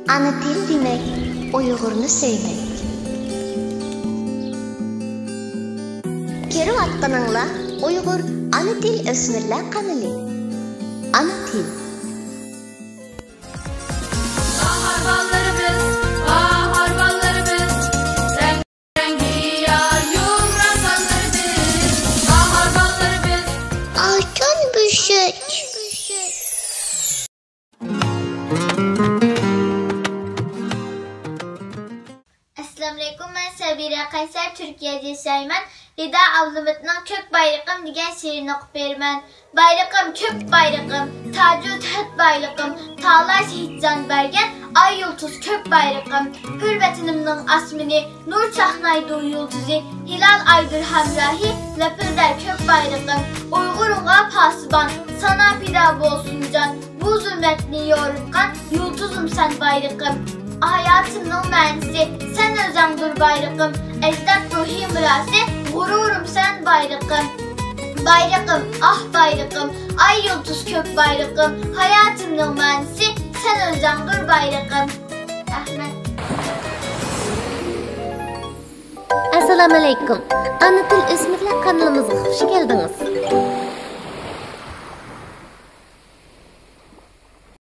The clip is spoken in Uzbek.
Ana til demek, Uygurnu sevmek. Keri atqanыңla Uygur ana til ösmürler kanalı. Ana til. Bahar ballarımız, rengi yar yumrasanlarımız. Bahar ballarımız, Altın büşük. Assalamualaikum, ben Sabira Kaysar, Türkiye'de yaşayman. Rida ablamın kök bayrağım diyen şiirini okup vermen. Bayrağım kök bayrağım, tacı tət bayrağım, tağlar şehitcan bergen, ay yıldız kök bayrağım. Hürvetinimnin asmini, nur çahnaydı yıldızı, hilal aydır hamrahi, lepirder kök bayrağım. Uygurunğa pasıban, sana fida bolsun can, bu zülmetli yorulgan, yıldızım sen bayrağım. Hayatımın mənisi, sen özəmdur bayrağım. Əcdad ruhi mirası, gururum sen bayrağım. Bayrağım, ah bayrağım, ay yıldız kök bayrağım. Hayatımın mənisi, sen özəmdur bayrağım. Ahmet. Assalamu alaikum. Ana til ösmürler kanalımıza hoş geldiniz.